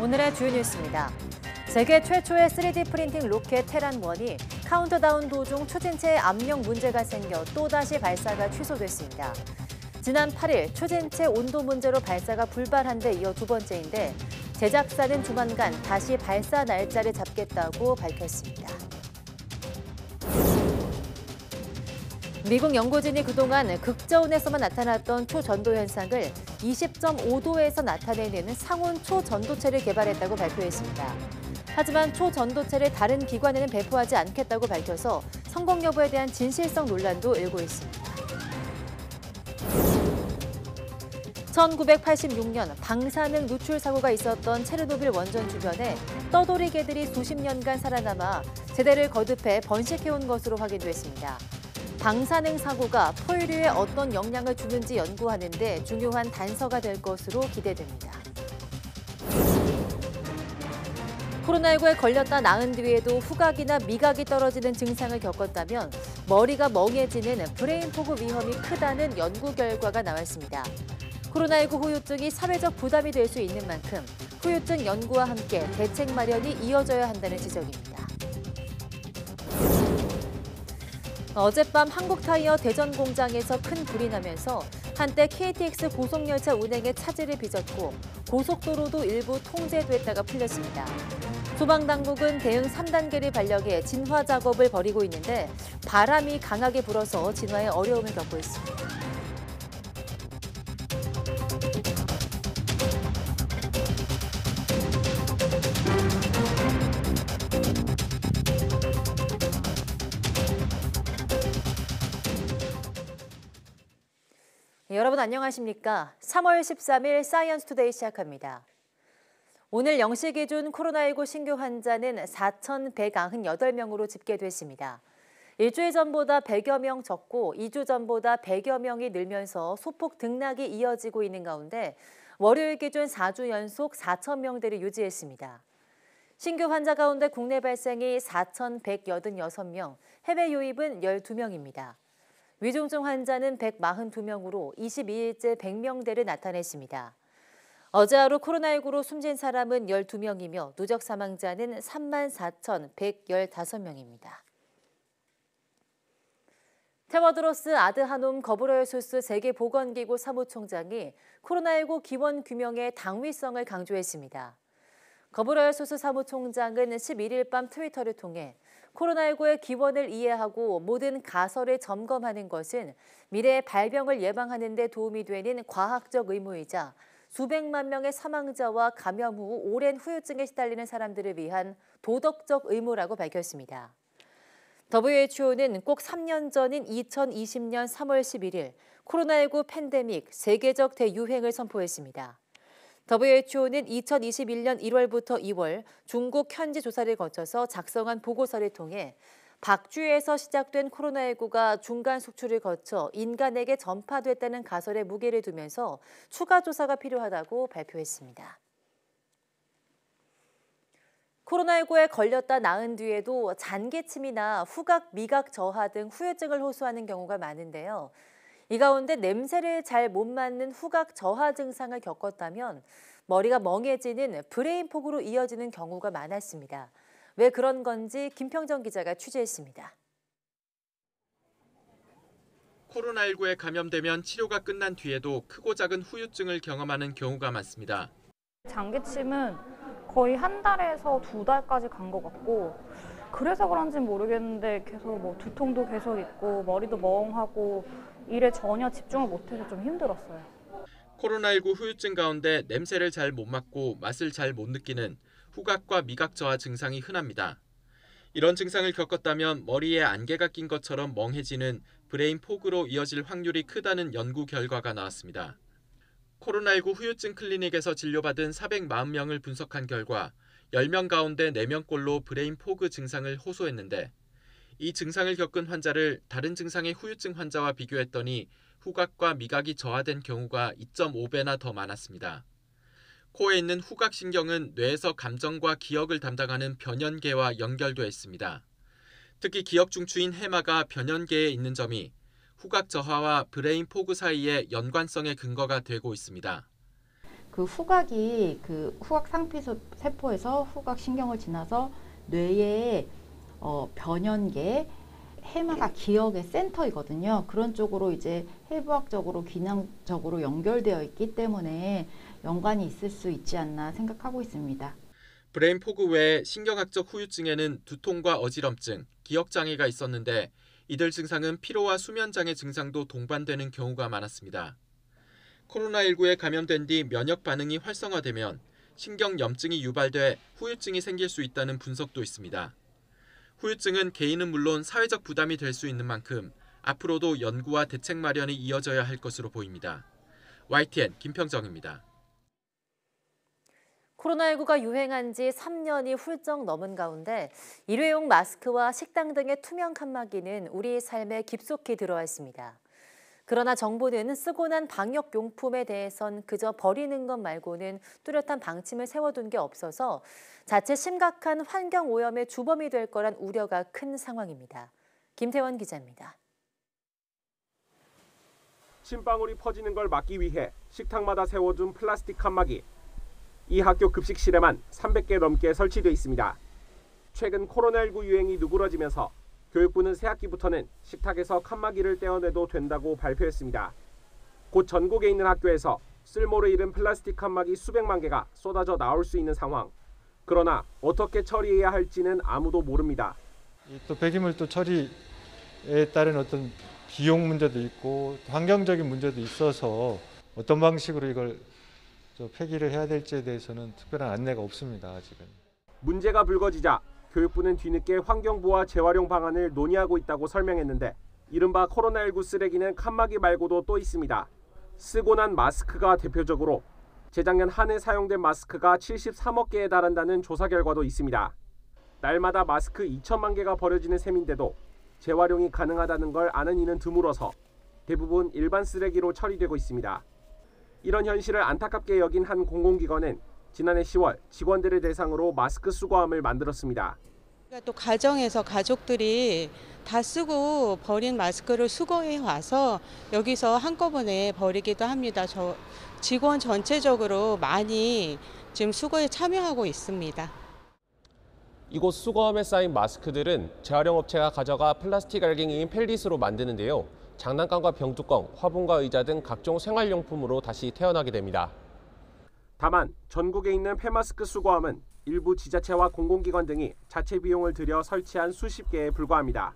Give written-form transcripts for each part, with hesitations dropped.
오늘의 주요 뉴스입니다. 세계 최초의 3D 프린팅 로켓 테란1이 카운트다운 도중 추진체에 압력 문제가 생겨 또다시 발사가 취소됐습니다. 지난 8일 추진체 온도 문제로 발사가 불발한 데 이어 두 번째인데 제작사는 조만간 다시 발사 날짜를 잡겠다고 밝혔습니다. 미국 연구진이 그동안 극저온에서만 나타났던 초전도 현상을 20.5도에서 나타내는 상온 초전도체를 개발했다고 발표했습니다. 하지만 초전도체를 다른 기관에는 배포하지 않겠다고 밝혀서 성공 여부에 대한 진실성 논란도 일고 있습니다. 1986년 방사능 누출 사고가 있었던 체르노빌 원전 주변에 떠돌이 개들이 수십 년간 살아남아 세대를 거듭해 번식해온 것으로 확인됐습니다. 방사능 사고가 포유류에 어떤 영향을 주는지 연구하는 데 중요한 단서가 될 것으로 기대됩니다. 코로나19에 걸렸다 나은 뒤에도 후각이나 미각이 떨어지는 증상을 겪었다면 머리가 멍해지는 브레인 포그 위험이 크다는 연구 결과가 나왔습니다. 코로나19 후유증이 사회적 부담이 될 수 있는 만큼 후유증 연구와 함께 대책 마련이 이어져야 한다는 지적입니다. 어젯밤 한국타이어 대전 공장에서 큰 불이 나면서 한때 KTX 고속열차 운행에 차질을 빚었고 고속도로도 일부 통제됐다가 풀렸습니다. 소방당국은 대응 3단계를 발령해 진화 작업을 벌이고 있는데 바람이 강하게 불어서 진화에 어려움을 겪고 있습니다. 여러분 안녕하십니까? 3월 13일 사이언스 투데이 시작합니다. 오늘 0시 기준 코로나19 신규 환자는 4,198명으로 집계됐습니다. 일주일 전보다 100여 명 적고 2주 전보다 100여 명이 늘면서 소폭 등락이 이어지고 있는 가운데 월요일 기준 4주 연속 4,000명대를 유지했습니다. 신규 환자 가운데 국내 발생이 4,186명, 해외 유입은 12명입니다. 위중증 환자는 142명으로 22일째 100명대를 나타냈습니다. 어제 하루 코로나19로 숨진 사람은 12명이며 누적 사망자는 34,115명입니다. 테워드로스 아드하놈 거브러열소스 세계보건기구 사무총장이 코로나19 기원 규명의 당위성을 강조했습니다. 거브러열소스 사무총장은 11일 밤 트위터를 통해 코로나19의 기원을 이해하고 모든 가설을 점검하는 것은 미래의 발병을 예방하는 데 도움이 되는 과학적 의무이자 수백만 명의 사망자와 감염 후 오랜 후유증에 시달리는 사람들을 위한 도덕적 의무라고 밝혔습니다. WHO는 꼭 3년 전인 2020년 3월 11일 코로나19 팬데믹 세계적 대유행을 선포했습니다. WHO는 2021년 1월부터 2월 중국 현지 조사를 거쳐서 작성한 보고서를 통해 박쥐에서 시작된 코로나19가 중간 숙주를 거쳐 인간에게 전파됐다는 가설에 무게를 두면서 추가 조사가 필요하다고 발표했습니다. 코로나19에 걸렸다 나은 뒤에도 잔기침이나 후각, 미각 저하 등 후유증을 호소하는 경우가 많은데요. 이 가운데 냄새를 잘 못 맡는 후각 저하 증상을 겪었다면 머리가 멍해지는 브레인 포그로 이어지는 경우가 많았습니다. 왜 그런 건지 김평정 기자가 취재했습니다. 코로나19에 감염되면 치료가 끝난 뒤에도 크고 작은 후유증을 경험하는 경우가 많습니다. 장기침은 거의 한 달에서 두 달까지 간 것 같고 그래서 그런지는 모르겠는데 계속 두통도 계속 있고 머리도 멍하고 일에 전혀 집중을 못해서 좀 힘들었어요. 코로나19 후유증 가운데 냄새를 잘 못 맡고 맛을 잘 못 느끼는 후각과 미각 저하 증상이 흔합니다. 이런 증상을 겪었다면 머리에 안개가 낀 것처럼 멍해지는 브레인 포그로 이어질 확률이 크다는 연구 결과가 나왔습니다. 코로나19 후유증 클리닉에서 진료받은 440명을 분석한 결과 10명 가운데 4명꼴로 브레인 포그 증상을 호소했는데 이 증상을 겪은 환자를 다른 증상의 후유증 환자와 비교했더니 후각과 미각이 저하된 경우가 2.5배나 더 많았습니다. 코에 있는 후각신경은 뇌에서 감정과 기억을 담당하는 변연계와 연결돼 있습니다. 특히 기억 중추인 해마가 변연계에 있는 점이 후각 저하와 브레인 포그 사이의 연관성의 근거가 되고 있습니다. 그 후각이 그 후각 상피 세포에서 후각 신경을 지나서 뇌의 변연계 해마가 기억의 센터이거든요. 그런 쪽으로 이제 해부학적으로 기능적으로 연결되어 있기 때문에 연관이 있을 수 있지 않나 생각하고 있습니다. 브레인 포그 외에 신경학적 후유증에는 두통과 어지럼증, 기억장애가 있었는데 이들 증상은 피로와 수면장애 증상도 동반되는 경우가 많았습니다. 코로나19에 감염된 뒤 면역 반응이 활성화되면 신경염증이 유발돼 후유증이 생길 수 있다는 분석도 있습니다. 후유증은 개인은 물론 사회적 부담이 될 수 있는 만큼 앞으로도 연구와 대책 마련이 이어져야 할 것으로 보입니다. YTN 김평정입니다. 코로나19가 유행한 지 3년이 훌쩍 넘은 가운데 일회용 마스크와 식당 등의 투명 칸막이는 우리 삶에 깊숙이 들어와 있습니다. 그러나 정부는 쓰고 난 방역용품에 대해선 그저 버리는 것 말고는 뚜렷한 방침을 세워둔 게 없어서 자칫 심각한 환경오염의 주범이 될 거란 우려가 큰 상황입니다. 김태원 기자입니다. 침방울이 퍼지는 걸 막기 위해 식탁마다 세워둔 플라스틱 칸막이. 이 학교 급식실에만 300개 넘게 설치돼 있습니다. 최근 코로나19 유행이 누그러지면서 교육부는 새학기부터는 식탁에서 칸막이를 떼어내도 된다고 발표했습니다. 곧 전국에 있는 학교에서 쓸모를 잃은 플라스틱 칸막이 수백만 개가 쏟아져 나올 수 있는 상황. 그러나 어떻게 처리해야 할지는 아무도 모릅니다. 또 폐기물도 처리에 따른 어떤 비용 문제도 있고 환경적인 문제도 있어서 어떤 방식으로 이걸 폐기를 해야 될지에 대해서는 특별한 안내가 없습니다. 아직은. 문제가 불거지자 교육부는 뒤늦게 환경부와 재활용 방안을 논의하고 있다고 설명했는데 이른바 코로나19 쓰레기는 칸막이 말고도 또 있습니다. 쓰고 난 마스크가 대표적으로 재작년 한 해 사용된 마스크가 73억 개에 달한다는 조사 결과도 있습니다. 날마다 마스크 2천만 개가 버려지는 셈인데도 재활용이 가능하다는 걸 아는 이는 드물어서 대부분 일반 쓰레기로 처리되고 있습니다. 이런 현실을 안타깝게 여긴 한 공공기관은 지난해 10월 직원들을 대상으로 마스크 수거함을 만들었습니다. 또 가정에서 가족들이 다 쓰고 버린 마스크를 수거해 와서 여기서 한꺼번에 버리기도 합니다. 저 직원 전체적으로 많이 지금 수거에 참여하고 있습니다. 이곳 수거함에 쌓인 마스크들은 재활용 업체가 가져가 플라스틱 알갱이인 펠릿으로 만드는데요. 장난감과 병뚜껑, 화분과 의자 등 각종 생활용품으로 다시 태어나게 됩니다. 다만 전국에 있는 폐마스크 수거함은 일부 지자체와 공공기관 등이 자체 비용을 들여 설치한 수십 개에 불과합니다.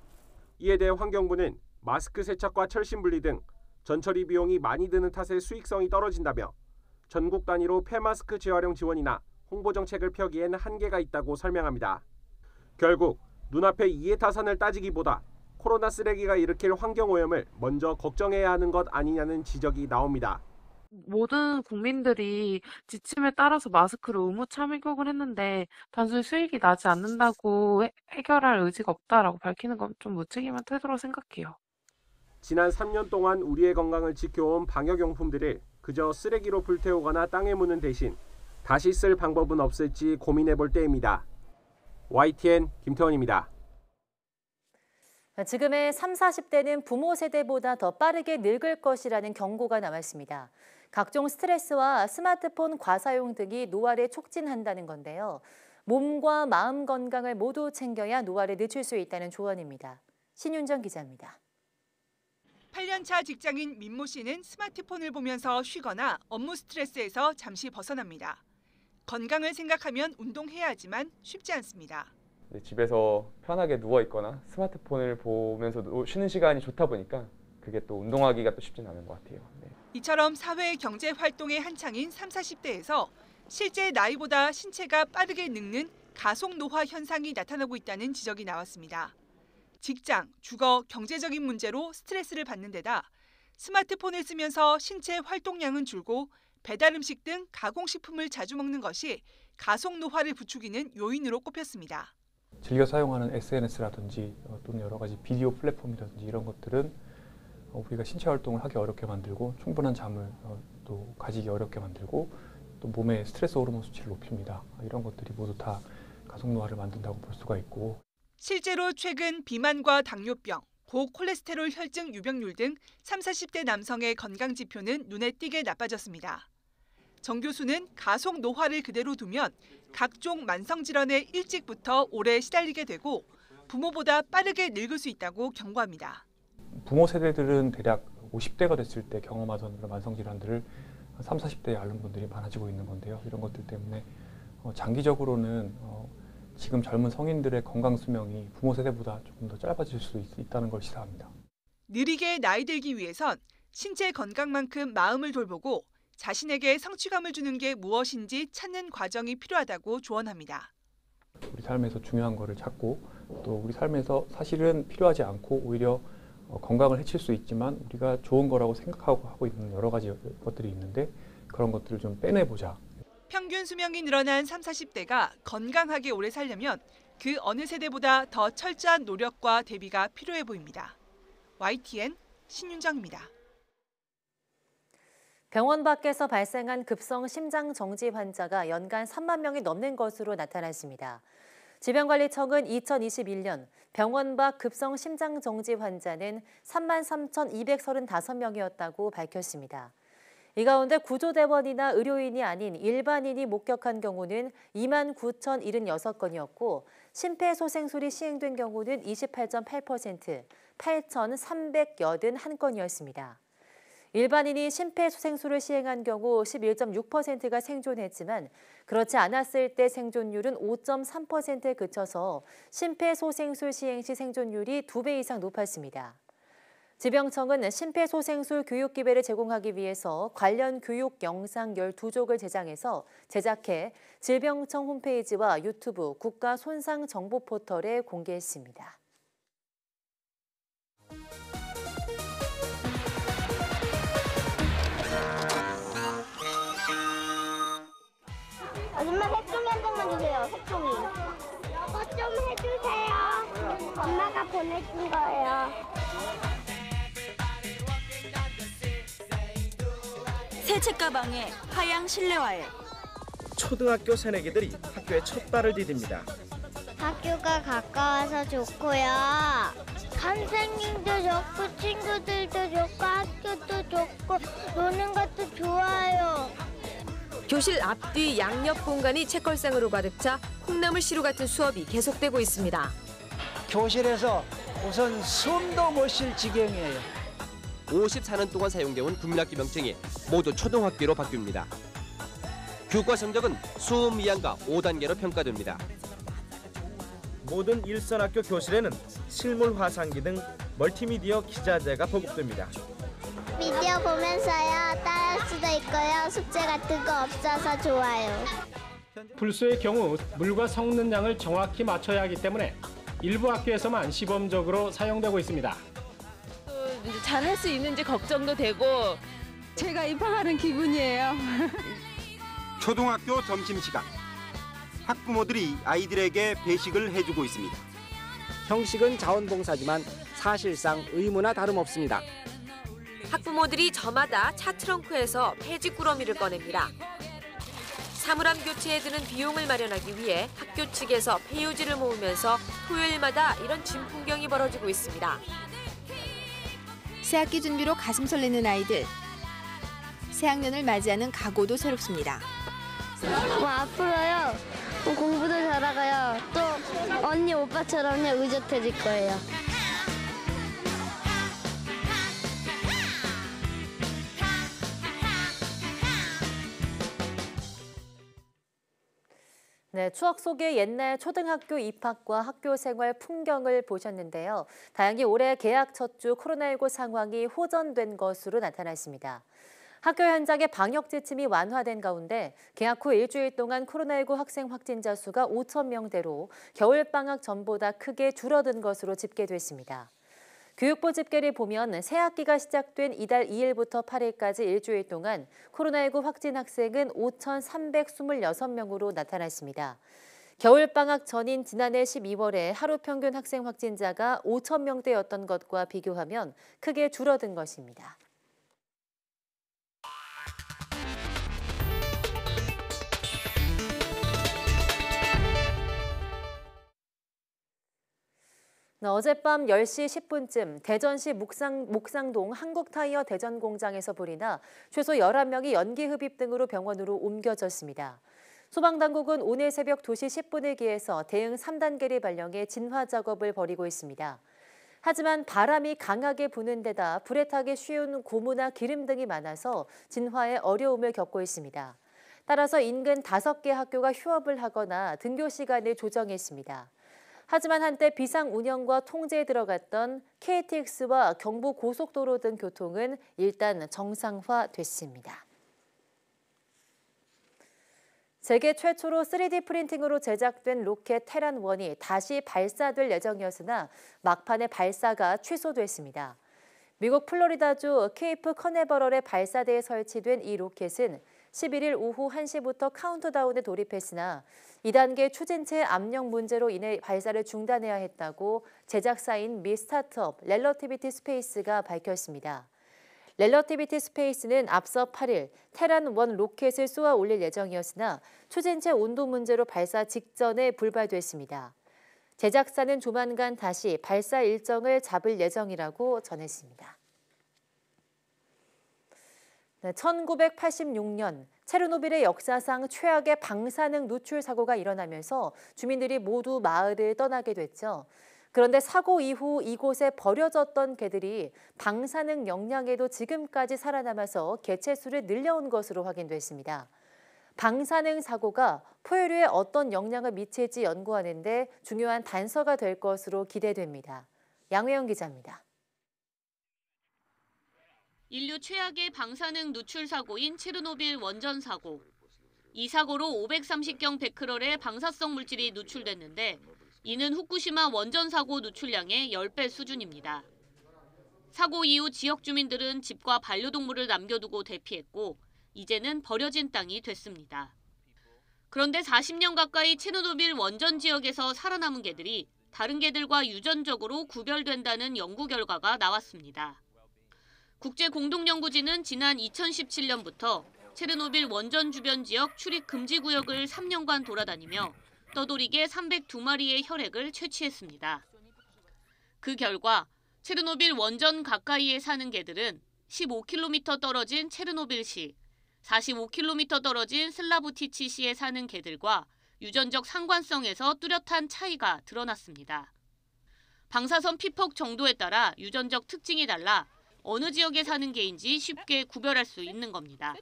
이에 대해 환경부는 마스크 세척과 철심 분리 등 전처리 비용이 많이 드는 탓에 수익성이 떨어진다며 전국 단위로 폐마스크 재활용 지원이나 홍보 정책을 펴기엔 한계가 있다고 설명합니다. 결국 눈앞의 이해타산을 따지기보다 코로나 쓰레기가 일으킬 환경오염을 먼저 걱정해야 하는 것 아니냐는 지적이 나옵니다. 모든 국민들이 지침에 따라서 마스크를 의무 착용을 했는데 단순히 수익이 나지 않는다고 해결할 의지가 없다라고 밝히는 건 좀 무책임한 태도로 생각해요. 지난 3년 동안 우리의 건강을 지켜온 방역용품들을 그저 쓰레기로 불태우거나 땅에 묻는 대신 다시 쓸 방법은 없을지 고민해볼 때입니다. YTN 김태원입니다. 지금의 30, 40대는 부모 세대보다 더 빠르게 늙을 것이라는 경고가 나와 있습니다. 각종 스트레스와 스마트폰 과사용 등이 노화를 촉진한다는 건데요. 몸과 마음 건강을 모두 챙겨야 노화를 늦출 수 있다는 조언입니다. 신윤정 기자입니다. 8년차 직장인 민모 씨는 스마트폰을 보면서 쉬거나 업무 스트레스에서 잠시 벗어납니다. 건강을 생각하면 운동해야 하지만 쉽지 않습니다. 집에서 편하게 누워있거나 스마트폰을 보면서 쉬는 시간이 좋다 보니까 그게 또 운동하기가 또 쉽진 않은 것 같아요. 네. 이처럼 사회 경제 활동의 한창인 30, 40대에서 실제 나이보다 신체가 빠르게 늙는 가속 노화 현상이 나타나고 있다는 지적이 나왔습니다. 직장, 주거, 경제적인 문제로 스트레스를 받는 데다 스마트폰을 쓰면서 신체 활동량은 줄고 배달 음식 등 가공식품을 자주 먹는 것이 가속 노화를 부추기는 요인으로 꼽혔습니다. 즐겨 사용하는 SNS라든지 또는 여러 가지 비디오 플랫폼이라든지 이런 것들은 우리가 신체 활동을 하기 어렵게 만들고 충분한 잠을 또 가지기 어렵게 만들고 또 몸의 스트레스 호르몬 수치를 높입니다. 이런 것들이 모두 다 가속 노화를 만든다고 볼 수가 있고 실제로 최근 비만과 당뇨병, 고콜레스테롤 혈증 유병률 등 30, 40대 남성의 건강 지표는 눈에 띄게 나빠졌습니다. 정 교수는 가속 노화를 그대로 두면 각종 만성질환에 일찍부터 오래 시달리게 되고 부모보다 빠르게 늙을 수 있다고 경고합니다. 부모 세대들은 대략 50대가 됐을 때 경험하던 그런 만성질환들을 30, 40대에 앓는 분들이 많아지고 있는 건데요. 이런 것들 때문에 장기적으로는 지금 젊은 성인들의 건강 수명이 부모 세대보다 조금 더 짧아질 수 있다는 걸 시사합니다. 느리게 나이 들기 위해선 신체 건강만큼 마음을 돌보고 자신에게 성취감을 주는 게 무엇인지 찾는 과정이 필요하다고 조언합니다. 우리 삶에서 중요한 거를 찾고 또 우리 삶에서 사실은 필요하지 않고 오히려 건강을 해칠 수 있지만 우리가 좋은 거라고 생각하고 하고 있는 여러 가지 것들이 있는데 그런 것들을 좀 빼내보자. 평균 수명이 늘어난 30, 40대가 건강하게 오래 살려면 그 어느 세대보다 더 철저한 노력과 대비가 필요해 보입니다. YTN 신윤정입니다. 병원 밖에서 발생한 급성 심장 정지 환자가 연간 3만 명이 넘는 것으로 나타났습니다. 질병관리청은 2021년 병원 밖 급성 심장 정지 환자는 33,235명이었다고 밝혔습니다. 이 가운데 구조대원이나 의료인이 아닌 일반인이 목격한 경우는 29,076건이었고 심폐소생술이 시행된 경우는 28.8%, 8,381건이었습니다. 일반인이 심폐소생술을 시행한 경우 11.6%가 생존했지만 그렇지 않았을 때 생존율은 5.3%에 그쳐서 심폐소생술 시행 시 생존율이 2배 이상 높았습니다. 질병청은 심폐소생술 교육 기회를 제공하기 위해서 관련 교육 영상 12족을 제작해 질병청 홈페이지와 유튜브 국가손상정보 포털에 공개했습니다. 아줌마 색종이 한 장만 주세요. 색종이. 이거 좀 해주세요. 엄마가 보내준 거예요. 새 책가방에 하양 실내화에 초등학교 새내기들이 학교에 첫 발을 디딥니다. 학교가 가까워서 좋고요. 선생님도 좋고 친구들도 좋고 학교도 좋고 노는 것도 좋아요. 교실 앞뒤 양옆 공간이 책걸상으로 가득 차 콩나물시루 같은 수업이 계속되고 있습니다. 교실에서 우선 숨도 못 쉴 지경이에요. 54년 동안 사용되어 온 국민학교 명칭이 모두 초등학교로 바뀝니다. 교과 성적은 수음 위안과 5단계로 평가됩니다. 모든 일선학교 교실에는 실물 화상기 등 멀티미디어 기자재가 보급됩니다. 미디어 보면서요. 따라할 수도 있고요. 숙제 같은 거 없어서 좋아요. 불소의 경우 물과 섞는 양을 정확히 맞춰야 하기 때문에 일부 학교에서만 시범적으로 사용되고 있습니다. 잘할 수 있는지 걱정도 되고 제가 입학하는 기분이에요. 초등학교 점심시간. 학부모들이 아이들에게 배식을 해주고 있습니다. 형식은 자원봉사지만 사실상 의무나 다름없습니다. 학부모들이 저마다 차 트렁크에서 폐지 꾸러미를 꺼냅니다. 사물함 교체에 드는 비용을 마련하기 위해 학교 측에서 폐유지를 모으면서 토요일마다 이런 진풍경이 벌어지고 있습니다. 새학기 준비로 가슴 설레는 아이들. 새학년을 맞이하는 각오도 새롭습니다. 앞으로요. 공부도 잘하고요. 또 언니 오빠처럼요 의젓해질 거예요. 네, 추억 속의 옛날 초등학교 입학과 학교 생활 풍경을 보셨는데요. 다행히 올해 개학 첫 주 코로나19 상황이 호전된 것으로 나타났습니다. 학교 현장의 방역 지침이 완화된 가운데 개학 후 일주일 동안 코로나19 학생 확진자 수가 5,000명대로 겨울방학 전보다 크게 줄어든 것으로 집계됐습니다. 교육부 집계를 보면 새학기가 시작된 이달 2일부터 8일까지 일주일 동안 코로나19 확진 학생은 5,326명으로 나타났습니다. 겨울방학 전인 지난해 12월에 하루 평균 학생 확진자가 5,000명대였던 것과 비교하면 크게 줄어든 것입니다. 어젯밤 10시 10분쯤 대전시 목상동 한국타이어 대전 공장에서 불이 나 최소 11명이 연기 흡입 등으로 병원으로 옮겨졌습니다. 소방당국은 오늘 새벽 2시 10분을 기해서 대응 3단계를 발령해 진화 작업을 벌이고 있습니다. 하지만 바람이 강하게 부는 데다 불에 타기 쉬운 고무나 기름 등이 많아서 진화에 어려움을 겪고 있습니다. 따라서 인근 5개 학교가 휴업을 하거나 등교 시간을 조정했습니다. 하지만 한때 비상 운영과 통제에 들어갔던 KTX와 경부고속도로 등 교통은 일단 정상화됐습니다. 세계 최초로 3D 프린팅으로 제작된 로켓 테란1이 다시 발사될 예정이었으나 막판에 발사가 취소됐습니다. 미국 플로리다주 케이프 커네버럴의 발사대에 설치된 이 로켓은 11일 오후 1시부터 카운트다운에 돌입했으나 2단계 추진체 압력 문제로 인해 발사를 중단해야 했다고 제작사인 미 스타트업 렐러티비티 스페이스가 밝혔습니다. 렐러티비티 스페이스는 앞서 8일 테란1 로켓을 쏘아 올릴 예정이었으나 추진체 온도 문제로 발사 직전에 불발됐습니다. 제작사는 조만간 다시 발사 일정을 잡을 예정이라고 전했습니다. 1986년 체르노빌의 역사상 최악의 방사능 누출 사고가 일어나면서 주민들이 모두 마을을 떠나게 됐죠. 그런데 사고 이후 이곳에 버려졌던 개들이 방사능 영향에도 지금까지 살아남아서 개체수를 늘려온 것으로 확인됐습니다. 방사능 사고가 포유류에 어떤 영향을 미칠지 연구하는 데 중요한 단서가 될 것으로 기대됩니다. 양회영 기자입니다. 인류 최악의 방사능 누출 사고인 체르노빌 원전 사고. 이 사고로 530경 베크럴의 방사성 물질이 누출됐는데 이는 후쿠시마 원전 사고 누출량의 10배 수준입니다. 사고 이후 지역 주민들은 집과 반려동물을 남겨두고 대피했고 이제는 버려진 땅이 됐습니다. 그런데 40년 가까이 체르노빌 원전 지역에서 살아남은 개들이 다른 개들과 유전적으로 구별된다는 연구 결과가 나왔습니다. 국제공동연구진은 지난 2017년부터 체르노빌 원전 주변 지역 출입 금지 구역을 3년간 돌아다니며 떠돌이개 302마리의 혈액을 채취했습니다. 그 결과 체르노빌 원전 가까이에 사는 개들은 15km 떨어진 체르노빌시, 45km 떨어진 슬라부티치시에 사는 개들과 유전적 상관성에서 뚜렷한 차이가 드러났습니다. 방사선 피폭 정도에 따라 유전적 특징이 달라 어느 지역에 사는 개인지 쉽게 구별할 수 있는 겁니다.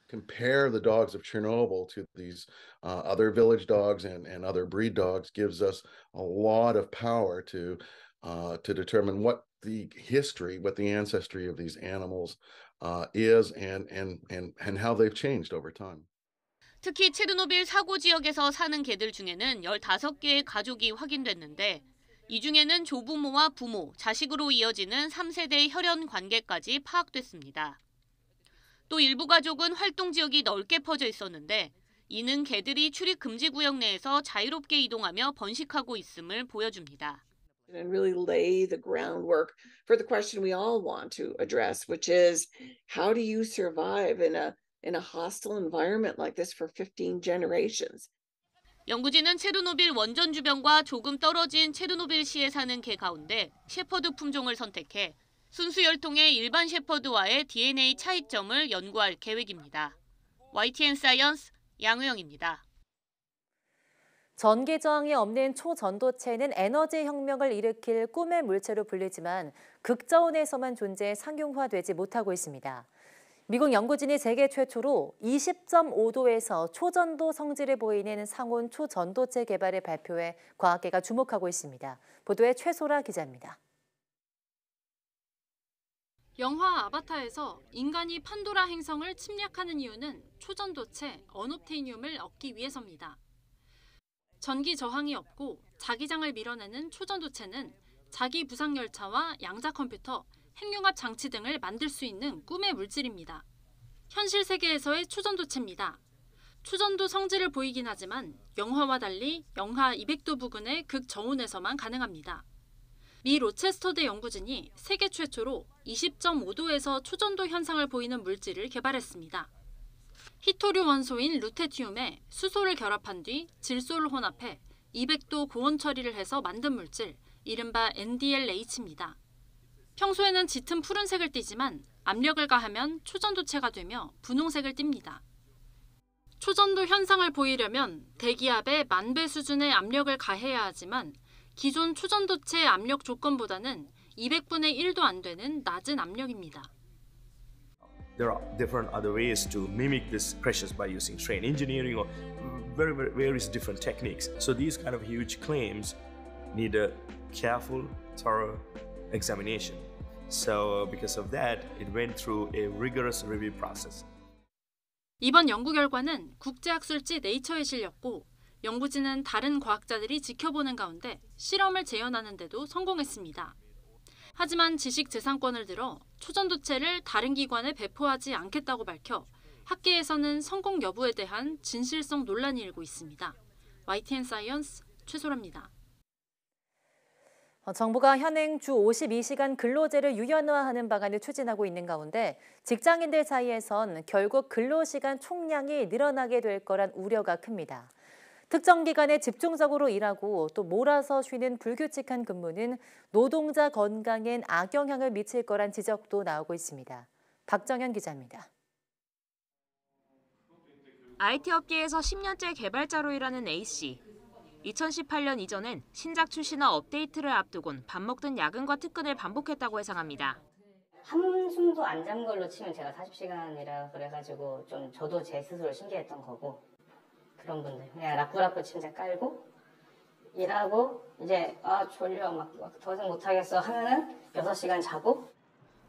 Compare the dogs of Chernobyl to these other village dogs and other breed dogs gives us a lot of power to determine what the history, what the ancestry of these animals is and how they've changed over time. 특히 체르노빌 사고 지역에서 사는 개들 중에는 15개의 가족이 확인됐는데 이 중에는 조부모와 부모, 자식으로 이어지는 3세대 혈연 관계까지 파악됐습니다. 또 일부 가족은 활동 지역이 넓게 퍼져 있었는데 이는 개들이 출입 금지 구역 내에서 자유롭게 이동하며 번식하고 있음을 보여줍니다. And really lay the groundwork for the question we all want to address, which is how do you survive in a hostile environment like this for 15 generations? 연구진은 체르노빌 원전 주변과 조금 떨어진 체르노빌시에 사는 개 가운데 셰퍼드 품종을 선택해 순수 혈통의 일반 셰퍼드와의 DNA 차이점을 연구할 계획입니다. YTN 사이언스 양우영입니다. 전기 저항이 없는 초전도체는 에너지 혁명을 일으킬 꿈의 물체로 불리지만 극저온에서만 존재해 상용화되지 못하고 있습니다. 미국 연구진이 세계 최초로 20.5도에서 초전도 성질을 보이는 상온 초전도체 개발을 발표해 과학계가 주목하고 있습니다. 보도에 최소라 기자입니다. 영화 아바타에서 인간이 판도라 행성을 침략하는 이유는 초전도체 언옵테이늄을 얻기 위해서입니다. 전기 저항이 없고 자기장을 밀어내는 초전도체는 자기 부상 열차와 양자 컴퓨터, 핵융합 장치 등을 만들 수 있는 꿈의 물질입니다. 현실 세계에서의 초전도체입니다. 초전도 성질을 보이긴 하지만 영화와 달리 영하 200도 부근의 극저온에서만 가능합니다. 미 로체스터대 연구진이 세계 최초로 20.5도에서 초전도 현상을 보이는 물질을 개발했습니다. 히토류 원소인 루테티움에 수소를 결합한 뒤 질소를 혼합해 200도 고온 처리를 해서 만든 물질 이른바 NDLH입니다. 평소에는 짙은 푸른색을 띠지만 압력을 가하면 초전도체가 되며 분홍색을 띱니다. 초전도 현상을 보이려면 대기압의 10,000배 수준의 압력을 가해야 하지만 기존 초전도체 압력 조건보다는 200분의 1도 안 되는 낮은 압력입니다. There are different other ways to mimic this pressures by using strain engineering or various different techniques. So these kind of huge claims need a careful, thorough examination. So because of that, it went through a rigorous review process. 이번 연구 결과는 국제학술지 네이처에 실렸고 연구진은 다른 과학자들이 지켜보는 가운데 실험을 재현하는 데도 성공했습니다. 하지만 지식재산권을 들어 초전도체를 다른 기관에 배포하지 않겠다고 밝혀 학계에서는 성공 여부에 대한 진실성 논란이 일고 있습니다. YTN 사이언스 최소라입니다. 정부가 현행 주 52시간 근로제를 유연화하는 방안을 추진하고 있는 가운데 직장인들 사이에선 결국 근로시간 총량이 늘어나게 될 거란 우려가 큽니다. 특정 기간에 집중적으로 일하고 또 몰아서 쉬는 불규칙한 근무는 노동자 건강엔 악영향을 미칠 거란 지적도 나오고 있습니다. 박정현 기자입니다. IT 업계에서 10년째 개발자로 일하는 A씨. 2018년 이전엔 신작 출시나 업데이트를 앞두곤 밥 먹든 야근과 특근을 반복했다고 해상합니다. 한숨도 안 잔 걸로 치면 제가 40시간이라 그래가지고 좀 저도 제 스스로 신기했던 거고, 그런 분들 그냥 라꾸라꾸 침대 깔고 일하고 이제 졸려 막 더 이상 못하겠어 하면은 6시간 자고.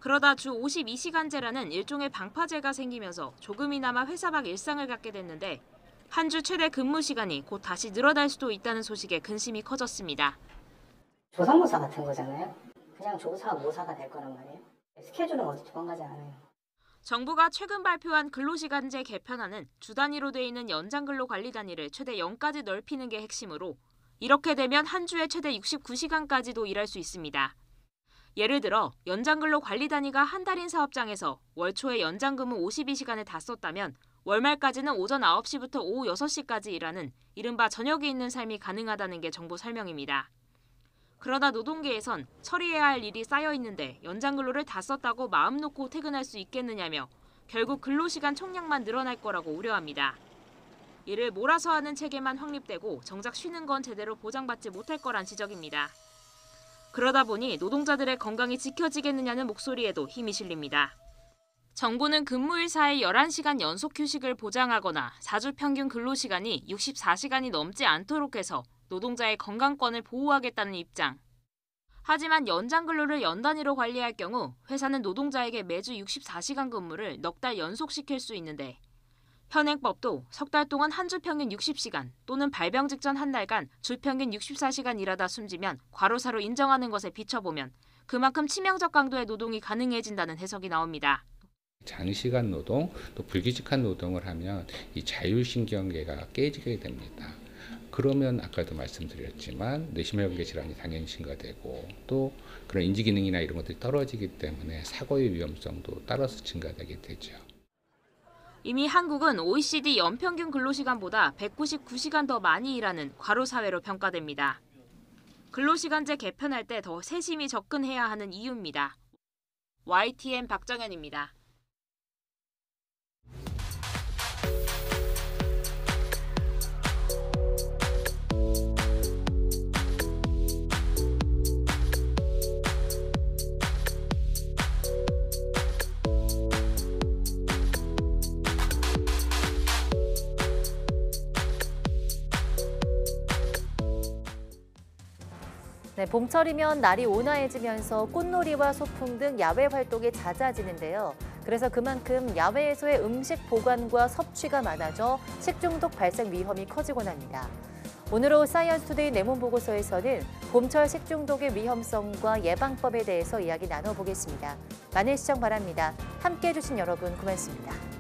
그러다 주 52시간제라는 일종의 방파제가 생기면서 조금이나마 회사 밖 일상을 갖게 됐는데 한 주 최대 근무 시간이 곧 다시 늘어날 수도 있다는 소식에 근심이 커졌습니다. 조선모사 같은 거잖아요. 그냥 조사 모사가 될 거란 말이에요. 스케줄은 어디 도망가지 않아요. 정부가 최근 발표한 근로시간제 개편안은 주 단위로 돼 있는 연장근로 관리 단위를 최대 0까지 넓히는 게 핵심으로 이렇게 되면 한 주에 최대 69시간까지도 일할 수 있습니다. 예를 들어 연장근로 관리 단위가 한 달인 사업장에서 월 초에 연장근무 52시간을 다 썼다면 월말까지는 오전 9시부터 오후 6시까지 일하는 이른바 저녁에 있는 삶이 가능하다는 게 정부 설명입니다. 그러나 노동계에선 처리해야 할 일이 쌓여 있는데 연장근로를 다 썼다고 마음 놓고 퇴근할 수 있겠느냐며 결국 근로시간 총량만 늘어날 거라고 우려합니다. 이를 몰아서 하는 체계만 확립되고 정작 쉬는 건 제대로 보장받지 못할 거란 지적입니다. 그러다 보니 노동자들의 건강이 지켜지겠느냐는 목소리에도 힘이 실립니다. 정부는 근무일 사이 11시간 연속 휴식을 보장하거나 4주 평균 근로시간이 64시간이 넘지 않도록 해서 노동자의 건강권을 보호하겠다는 입장. 하지만 연장 근로를 연 단위로 관리할 경우 회사는 노동자에게 매주 64시간 근무를 넉 달 연속시킬 수 있는데 현행법도 석 달 동안 한 주 평균 60시간 또는 발병 직전 한 달간 주 평균 64시간 일하다 숨지면 과로사로 인정하는 것에 비춰보면 그만큼 치명적 강도의 노동이 가능해진다는 해석이 나옵니다. 장시간 노동, 또 불규칙한 노동을 하면 이 자율신경계가 깨지게 됩니다. 그러면 아까도 말씀드렸지만 뇌심혈관계 질환이 당연히 증가되고 또 그런 인지기능이나 이런 것들이 떨어지기 때문에 사고의 위험성도 따라서 증가되게 되죠. 이미 한국은 OECD 연평균 근로시간보다 199시간 더 많이 일하는 과로사회로 평가됩니다. 근로시간제 개편할 때 더 세심히 접근해야 하는 이유입니다. YTN 박정현입니다. 네, 봄철이면 날이 온화해지면서 꽃놀이와 소풍 등 야외 활동이 잦아지는데요. 그래서 그만큼 야외에서의 음식 보관과 섭취가 많아져 식중독 발생 위험이 커지곤 합니다. 오늘 오후 사이언스투데이 내문 보고서에서는 봄철 식중독의 위험성과 예방법에 대해서 이야기 나눠보겠습니다. 많은 시청 바랍니다. 함께해 주신 여러분 고맙습니다.